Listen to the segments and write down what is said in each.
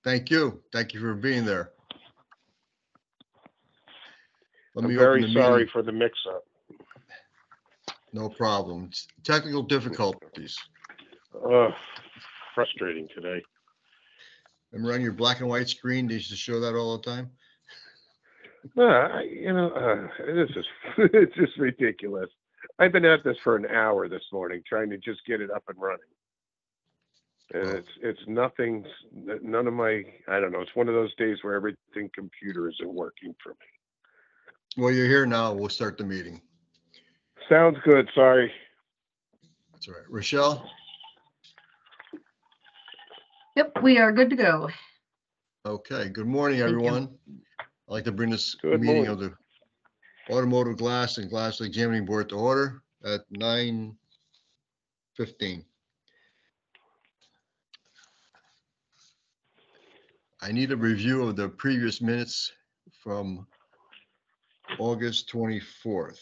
Thank you. Thank you for being there. Let I'm me open very the sorry meeting. for the mix-up. No problem. It's technical difficulties. Ugh, frustrating today. Remember on your black and white screen, they used to show that all the time? This is it's just ridiculous. I've been at this for an hour this morning trying to just get it up and running. And Oh. it's nothing, none of my, I don't know, it's one of those days where everything computer isn't working for me. Well, you're here now. We'll start the meeting. Sounds good, sorry. That's all right. Rochelle? Yep, we are good to go. Okay. Good morning, Thank you. everyone. I'd like to bring this Good meeting morning. of the Automotive Glass and Glass Examining Board to order at 9:15. I need a review of the previous minutes from August 24th.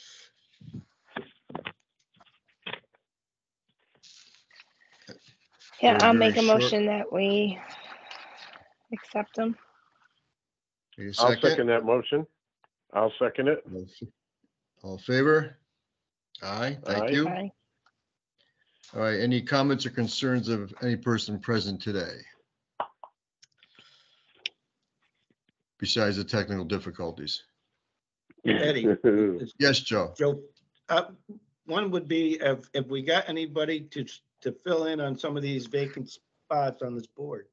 Yeah, They're I'll very make a short. motion that we accept them. Need a I'll second? second that motion. I'll second it. All in favor? Aye, thank Aye. you. Aye. All right, any comments or concerns of any person present today? Besides the technical difficulties? Eddie, Yes, Joe. Joe, one would be if we got anybody to fill in on some of these vacant spots on this board.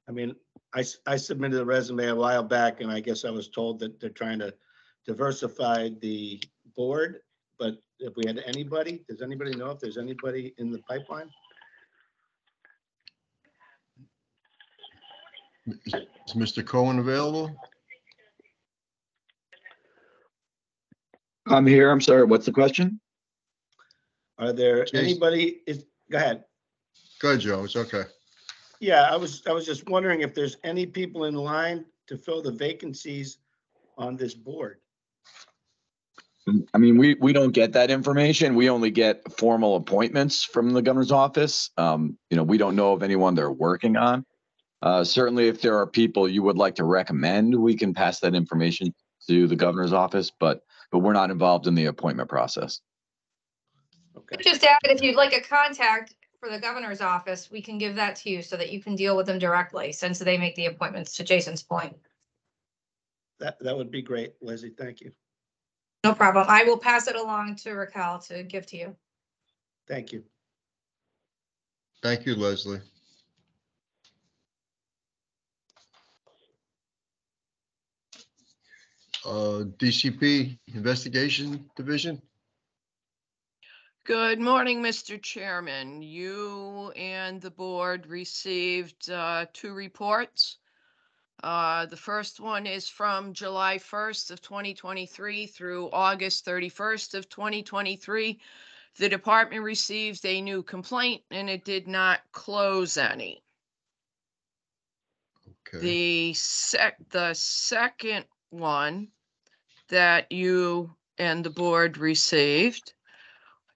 I mean, I submitted a resume a while back and I guess I was told that they're trying to diversify the board. But if we had anybody, does anybody know if there's anybody in the pipeline? Is Mr. Cohen available? I'm here. I'm sorry. What's the question? Are there Jason. anybody, go ahead. Go ahead, Joe. It's okay. Yeah, I was just wondering if there's any people in line to fill the vacancies on this board. I mean, we don't get that information. We only get formal appointments from the governor's office. We don't know of anyone they're working on. Certainly, if there are people you would like to recommend, we can pass that information to the governor's office, but we're not involved in the appointment process. Okay. Just add, if you'd like a contact for the governor's office, we can give that to you so that you can deal with them directly, since they make the appointments, to Jason's point. That would be great, Leslie. Thank you. No problem. I will pass it along to Raquel to give to you. Thank you. Thank you, Leslie. DCP Investigation Division. Good morning, Mr. Chairman. You and the board received 2 reports. The first one is from July 1st of 2023 through August 31st of 2023. The department received a new complaint and it did not close any. Okay. The second one that you and the board received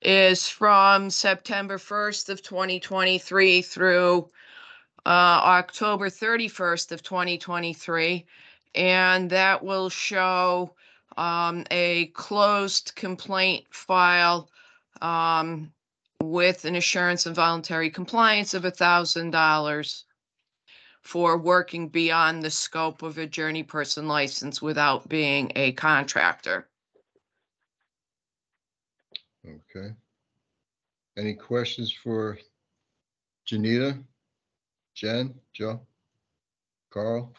is from September 1st of 2023 through October 31st of 2023, and that will show a closed complaint file with an assurance of voluntary compliance of $1,000 for working beyond the scope of a journey person license without being a contractor. Okay. Any questions for Janita, Jen, Joe, Carl?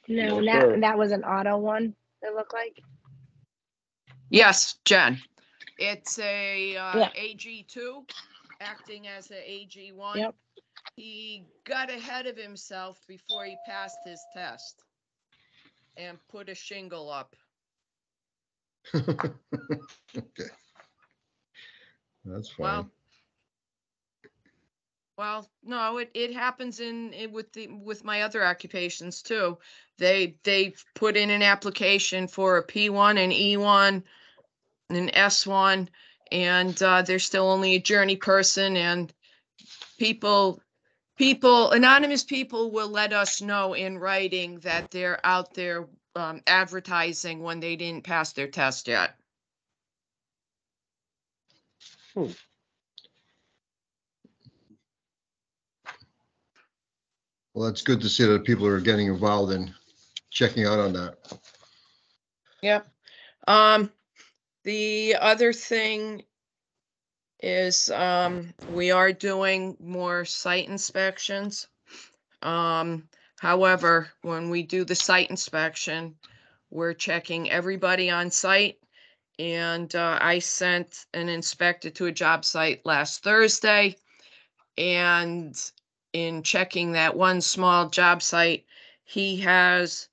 No, Yes, sir. that was an auto one, it looked like. Yes, Jen. It's a Yeah. AG2 acting as a AG1. Yep. He got ahead of himself before he passed his test and put a shingle up. Okay. That's fine. Well, no, it happens with my other occupations too. They put in an application for a P1 and E1 and an S1, and they're still only a journey person, and people Anonymous people will let us know in writing that they're out there advertising when they didn't pass their test yet. Well, that's good to see that people are getting involved in checking out on that. Yep. The other thing is, we are doing more site inspections. However, when we do the site inspection, we're checking everybody on site. And, I sent an inspector to a job site last Thursday. And in checking that one small job site, he has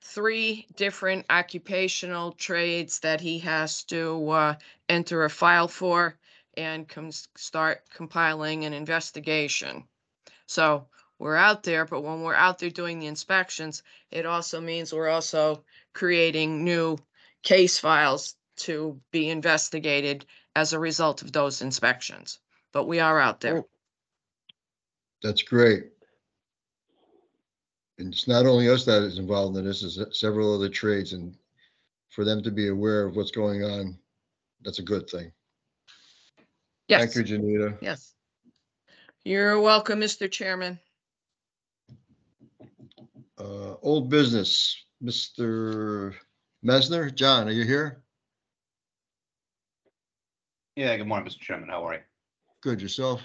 3 different occupational trades that he has to enter a file for and start compiling an investigation. So we're out there, but when we're out there doing the inspections, it also means we're also creating new case files to be investigated as a result of those inspections. But we are out there. That's great. And it's not only us that is involved in this, it's several other trades, and for them to be aware of what's going on, that's a good thing. Thank Yes, you, Janita. yes. You're welcome, Mr. Chairman. Old business, Mr. Mesner. John, are you here? Yeah, good morning, Mr. Chairman. How are you? Good, yourself?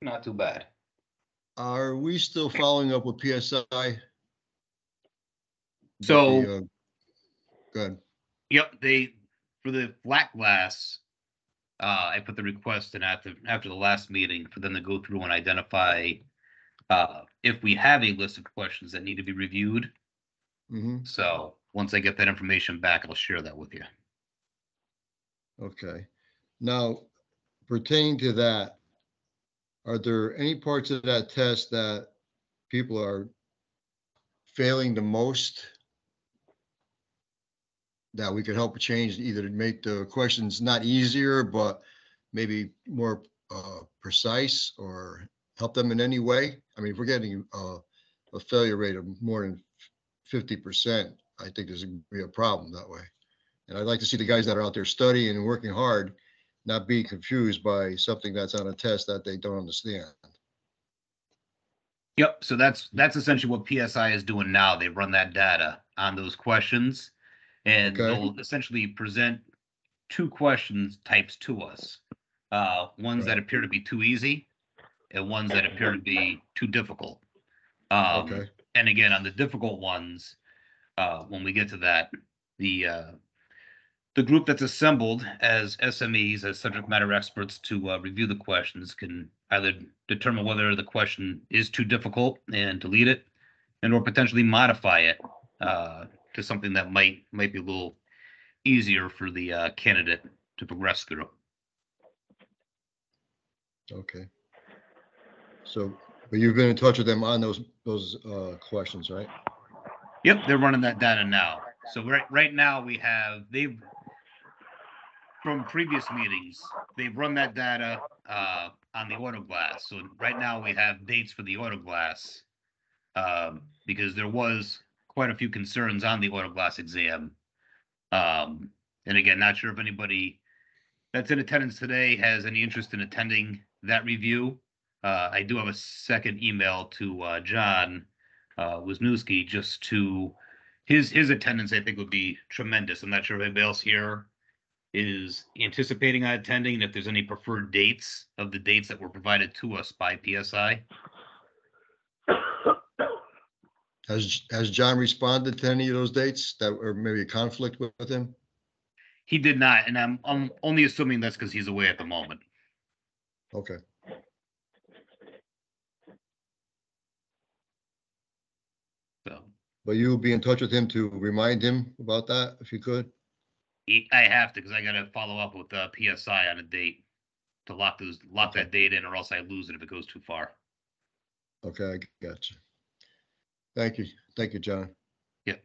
Not too bad. Are we still following up with PSI? So, Good. yep, for the flat glass, I put the request in after the last meeting for them to go through and identify if we have a list of questions that need to be reviewed. Mm-hmm. So once I get that information back, I'll share that with you. Okay. Now, pertaining to that, are there any parts of that test that people are failing the most that we could help change, either to make the questions not easier, but maybe more precise, or help them in any way? I mean, if we're getting a failure rate of more than 50%, I think there's gonna be a problem that way. And I'd like to see the guys that are out there studying and working hard not be confused by something that's on a test that they don't understand. Yep. So that's essentially what PSI is doing now. They run that data on those questions, and Okay. they'll essentially present 2 questions types to us. Ones that Right. appear to be too easy and ones that appear to be too difficult. Okay. And again, on the difficult ones, when we get to that, the group that's assembled as SMEs, as subject matter experts to review the questions, can either determine whether the question is too difficult and delete it, and or potentially modify it to something that might be a little easier for the candidate to progress through. Okay. So, but you've been in touch with them on those questions, right? Yep, they're running that data now. So right now they've from previous meetings, they've run that data on the auto glass. So right now we have dates for the auto glass because there was quite a few concerns on the auto glass exam. And again, not sure if anybody that's in attendance today has any interest in attending that review. I do have a second email to John Wisniewski just to his attendance. I think would be tremendous. I'm not sure if anybody else here is anticipating on attending, and if there's any preferred dates of the dates that were provided to us by PSI. Has John responded to any of those dates that were maybe a conflict with him? He did not, and I'm only assuming that's because he's away at the moment. Okay. So But you'll be in touch with him to remind him about that, if you could? I have to, because I got to follow up with PSI on a date to lock that date in, or else I lose it if it goes too far. Okay, I got you. Thank you. Thank you, John. Yep.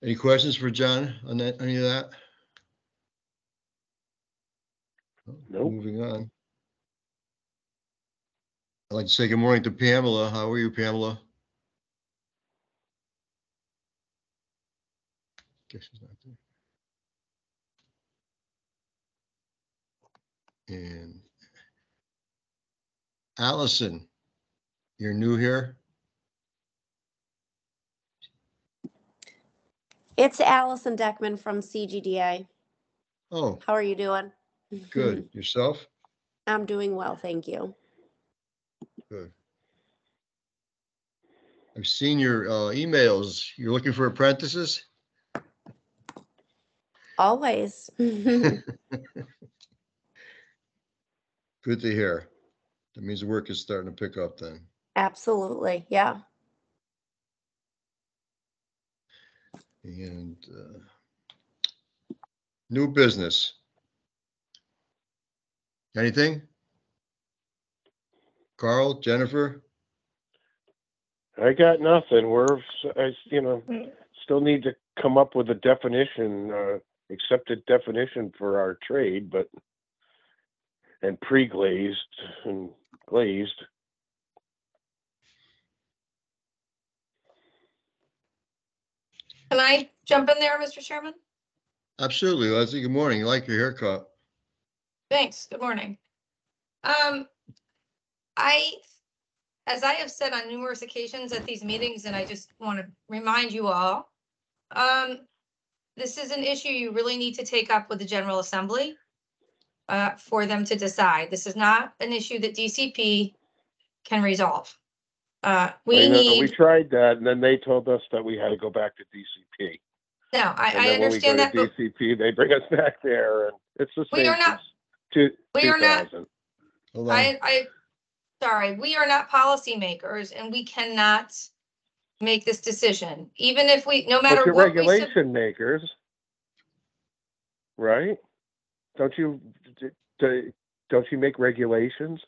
Any questions for John on that, any of that? Nope. Moving on. I'd like to say good morning to Pamela. How are you, Pamela? Guess she's not there. And Allison, you're new here? It's Allison Deckman from CGDA. Oh, How are you doing? good. Yourself? I'm doing well, thank you. Good. I've seen your emails. You're looking for apprentices? Always. Good to hear. That means the work is starting to pick up then. Absolutely, yeah. And new business. Anything? Carl, Jennifer? I got nothing. Still need to come up with a definition, accepted definition for our trade, and pre-glazed and glazed. Can I jump in there, Mr. Chairman? Absolutely, Leslie. Good morning. I like your haircut. Thanks. Good morning. As I have said on numerous occasions at these meetings, and I just want to remind you all, this is an issue you really need to take up with the General Assembly for them to decide. This is not an issue that DCP can resolve. We tried that, and then they told us that we had to go back to DCP. No, I And then understand when that, we go but to DCP, they bring us back there, and it's the we same are not- since we are not- 2000. Hold on. Sorry, we are not policymakers and we cannot make this decision, even if no matter But you're what we regulation makers, right? Don't you make regulations?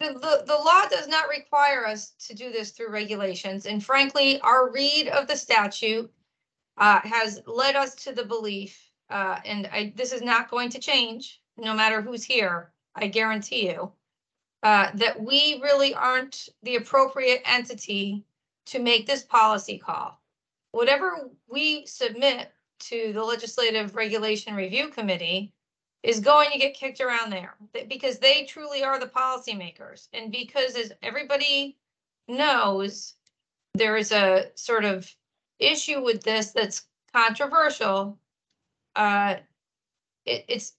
The law does not require us to do this through regulations. And frankly, our read of the statute has led us to the belief, this is not going to change, no matter who's here, I guarantee you, that we really aren't the appropriate entity to make this policy call. Whatever we submit to the Legislative Regulation Review Committee is going to get kicked around there because they truly are the policymakers. And because, as everybody knows, there is a sort of issue with this that's controversial. It's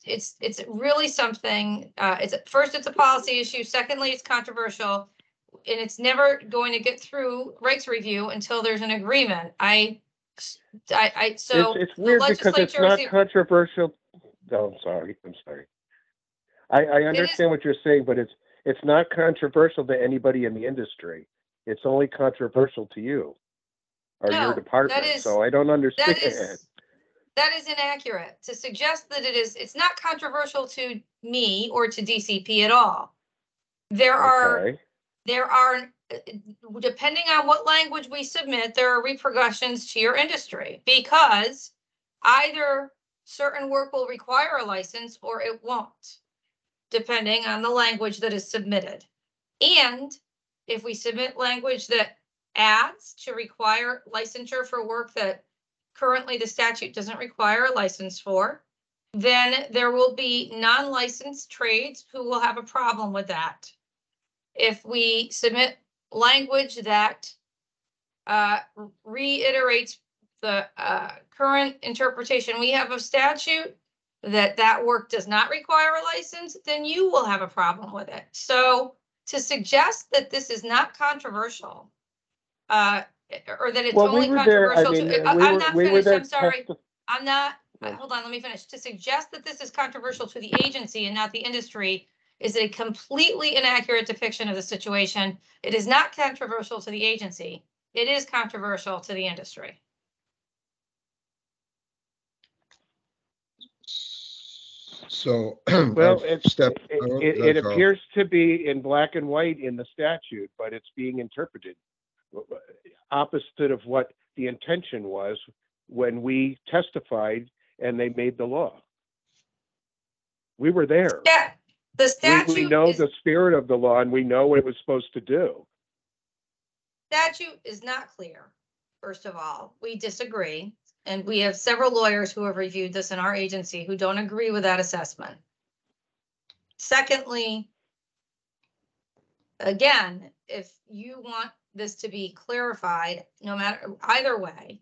really something. It's a policy issue. Secondly, it's controversial, and it's never going to get through rights review until there's an agreement. So It's weird because it's not controversial. No, I'm sorry. I understand what you're saying, but it's not controversial to anybody in the industry. It's only controversial to you or your department. So I don't understand. That is inaccurate. To suggest that it's not controversial to me or to DCP at all. There are, depending on what language we submit, there are repercussions to your industry because either certain work will require a license or it won't, depending on the language that is submitted. And if we submit language that adds to require licensure for work that currently the statute doesn't require a license for, then there will be non-licensed trades who will have a problem with that. If we submit language that reiterates the current interpretation we have of statute, that work does not require a license, then you will have a problem with it. So to suggest that this is not controversial, or that it's only controversial I'm not finished, I'm sorry. I'm not, hold on, let me finish. To suggest that this is controversial to the agency and not the industry is a completely inaccurate depiction of the situation. It is not controversial to the agency. It is controversial to the industry. So, well, it appears to be in black and white in the statute, but it's being interpreted opposite of what the intention was when we testified and they made the law. We were there. Yeah, The We statute know is, the spirit of the law and we know what it was supposed to do. statute is not clear. First of all, we disagree. And we have several lawyers who have reviewed this in our agency who don't agree with that assessment. Secondly, again, if you want this to be clarified, no matter either way,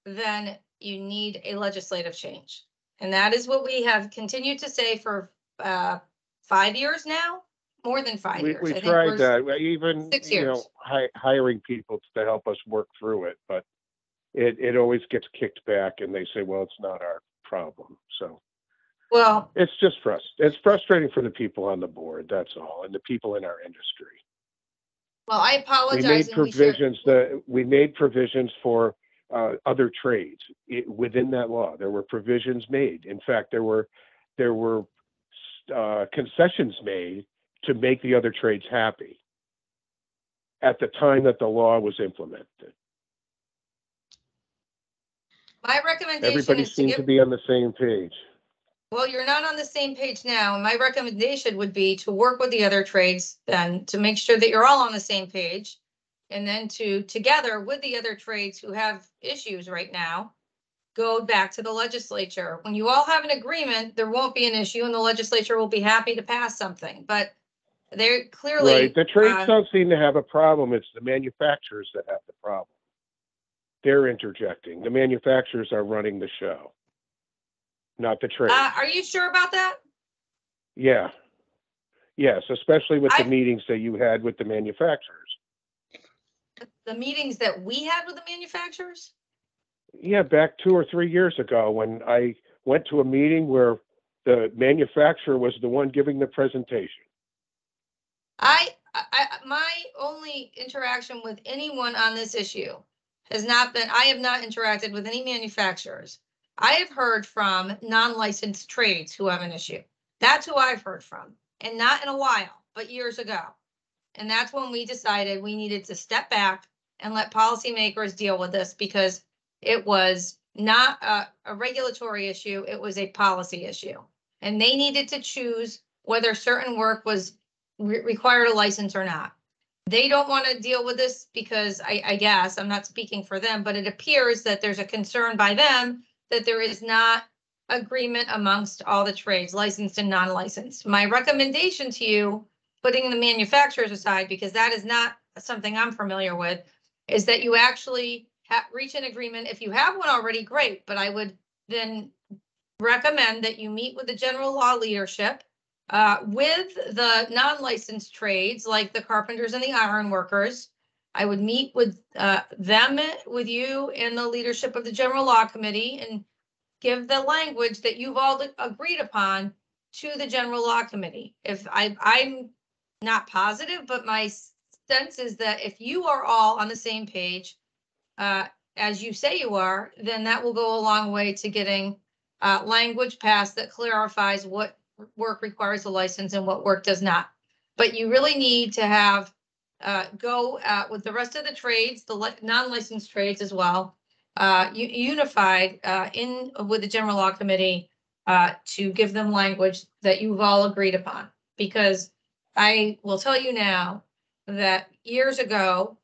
then you need a legislative change. And that is what we have continued to say for 5 years now, more than 5 years. We I think tried we're that, even, 6 you know, years. hiring people to help us work through it, but it always gets kicked back and they say, well, it's not our problem. So Well, it's just it's frustrating for the people on the board, that's all, and the people in our industry. well, I We apologize. made and we should- provisions for other trades within that law. There were provisions made. In fact, there were concessions made to make the other trades happy at the time that the law was implemented. My recommendation Everybody is to seemed get to be on the same page. Well, you're not on the same page now. My recommendation would be to work with the other trades then to make sure that you're all on the same page. And then to together with the other trades who have issues right now, go back to the legislature. When you all have an agreement, there won't be an issue and the legislature will be happy to pass something. But they're clearly Right. The trades don't seem to have a problem. It's the manufacturers that have the problem. They're interjecting. The manufacturers are running the show, not the trades. are you sure about that? Yeah. Yes, especially with the I- meetings that you had with the manufacturers. The meetings that we had with the manufacturers? Yeah, back 2 or 3 years ago when I went to a meeting where the manufacturer was the one giving the presentation. My only interaction with anyone on this issue has not been, I have not interacted with any manufacturers. I have heard from non-licensed trades who have an issue. That's who I've heard from, and not in a while, but years ago. And that's when we decided we needed to step back and let policymakers deal with this because it was not a regulatory issue, it was a policy issue. And they needed to choose whether certain work was required a license or not. They don't want to deal with this because I guess, I'm not speaking for them, but it appears that there's a concern by them that there is not agreement amongst all the trades, licensed and non-licensed. My recommendation to you, putting the manufacturers aside, because that is not something I'm familiar with, is that you actually reach an agreement. If you have one already, great, but I would then recommend that you meet with the general law leadership with the non-licensed trades like the carpenters and the iron workers. I would meet with them, with you and the leadership of the general law committee and give the language that you've all agreed upon to the general law committee. If I'm not positive, but my sense is that if you are all on the same page, as you say you are, then that will go a long way to getting language passed that clarifies what work requires a license and what work does not. But you really need to have go with the rest of the trades, the non-licensed trades as well, unified in with the general law committee to give them language that you've all agreed upon. Because I will tell you now that years ago,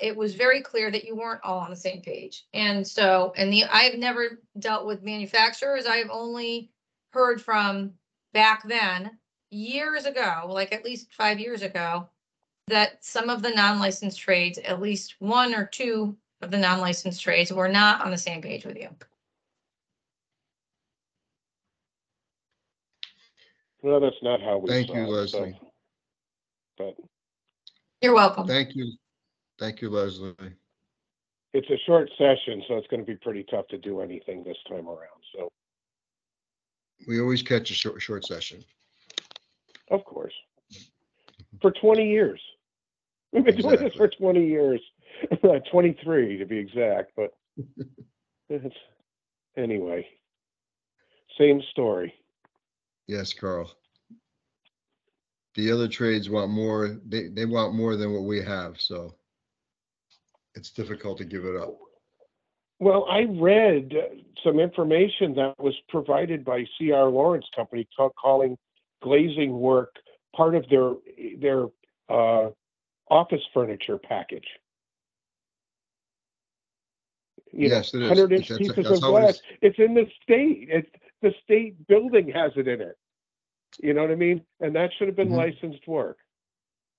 it was very clear that you weren't all on the same page. And so, I've never dealt with manufacturers. I've only heard from back then, years ago, like at least 5 years ago, that some of the non-licensed trades, at least one or two of the non-licensed trades, were not on the same page with you. Well, that's not how we Thank saw you, it, Leslie. but You're welcome. Thank you. Thank you, Leslie. it's a short session, so it's going to be pretty tough to do anything this time around. So, We always catch a short session. of course, for 20 years. We've been doing this for 20 years, 23 to be exact, but anyway, same story. Yes, Carl. The other trades want more, they want more than what we have, so it's difficult to give it up. Well, I read some information that was provided by C.R. Lawrence Company calling glazing work part of their office furniture package. Yes, it is. 100-inch That's- pieces that's of how it glass. is. It's in the state. The state building has it in it. You know what I mean? And that should have been Mhm. licensed work.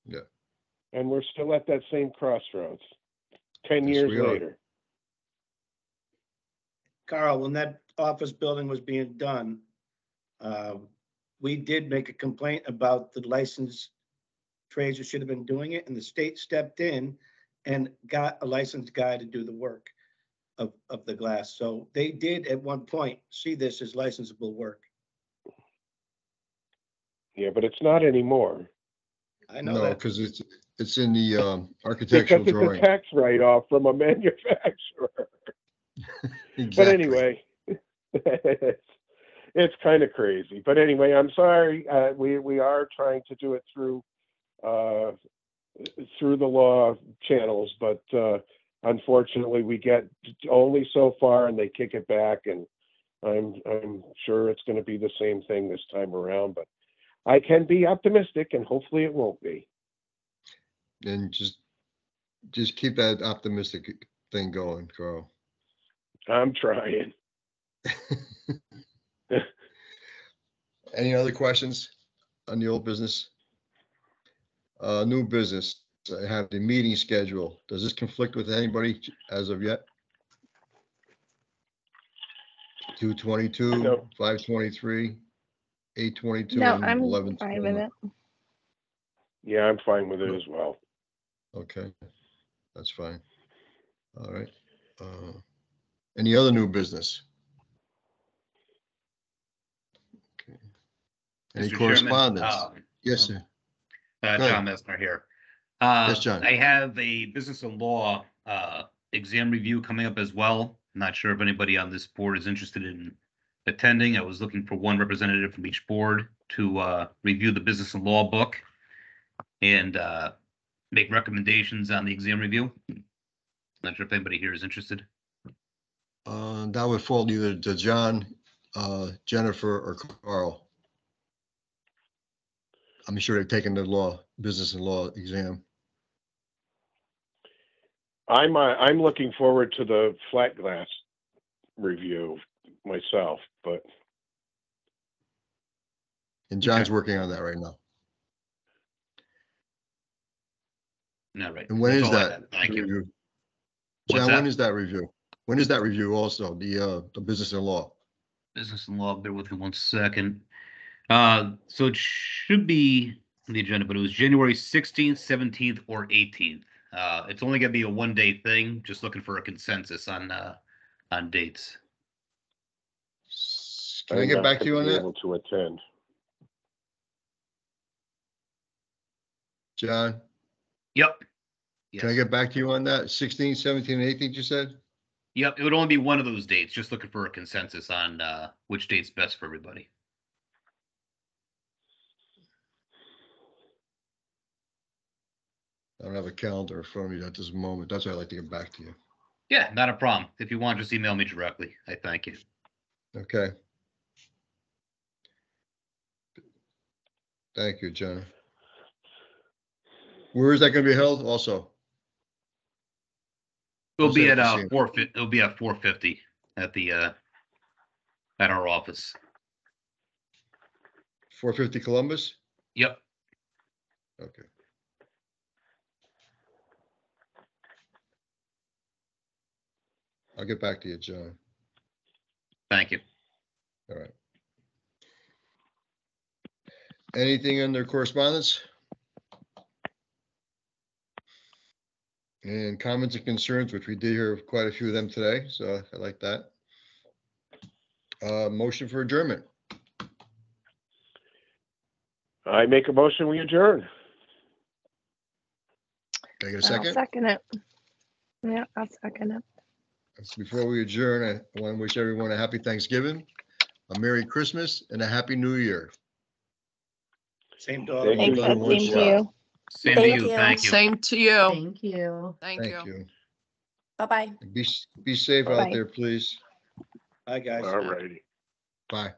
Yeah. And we're still at that same crossroads 10 Yes, years we are. later. Carl, when that office building was being done, we did make a complaint about the licensed trades who should have been doing it, and the state stepped in and got a licensed guy to do the work of the glass. So they did at one point see this as licensable work. Yeah, but it's not anymore. I know No, that. because it's in the Because architectural it's a drawing. tax write-off from a manufacturer. But Exactly. anyway, it's kind of crazy. But anyway, I'm sorry. We are trying to do it through the law channels, but unfortunately, we get only so far, and they kick it back. And I'm sure it's going to be the same thing this time around. But I can be optimistic, and hopefully, it won't be. And just keep that optimistic thing going, Carl. I'm trying. Any other questions on the old business? New business, I have the meeting schedule. Does this conflict with anybody as of yet? 2/22, No. 5/23, 8/22, No, and I'm 11/21. fine with it. Yeah, I'm fine with it as well. Okay, that's fine. All right. Any other new business? Okay. Any Mr. Chairman, correspondence? Yes, sir. Go John ahead. Messner here. Yes, John. I have a business and law exam review coming up as well. Not sure if anybody on this board is interested in attending. I was looking for one representative from each board to review the business and law book and make recommendations on the exam review. Not sure if anybody here is interested. That would fall either to John, Jennifer, or Carl. I'm sure they've taken the business and law exam. I'm looking forward to the flat glass review myself, but And John's Okay. working on that right now. All right. And when That's is all I that had. Thank you. review? What's John, when that? is that review? When is that review also, the business and law? Business and law, bear with me 1 second. So it should be on the agenda, but it was January 16th, 17th, or 18th. It's only gonna be a 1-day thing, just looking for a consensus on dates. Can I I'm get not back to you on gonna be that? able to attend. John, Yep. can I Yes. get back to you on that? 16, 17, and 18, you said? Yep, it would only be one of those dates, just looking for a consensus on which date's best for everybody. I don't have a calendar in front of me at this moment. That's why I'd like to get back to you. Yeah, not a problem. If you want, just email me directly. I thank you. Okay. Thank you, John. Where is that going to be held also? It'll be What's at that, the same? 450. It'll be at 450 at the at our office. 450 Columbus? Yep. Okay. I'll get back to you, John. Thank you. All right. Anything under correspondence? And comments and concerns, which we did hear quite a few of them today, so I like that. Motion for adjournment. I make a motion, we adjourn. Can I get a I'll second? second it. Yeah, I'll second it. Before we adjourn, I want to wish everyone a happy Thanksgiving, a Merry Christmas, and a Happy New Year. Same to all. Thank Thanks, you. Ed. Same to you. Same to Thank you. you. Thank you. Same to you. Thank you. Thank Thank you. you. Bye-bye. Be safe out Bye. there, please. Hi, guys. All righty. Bye.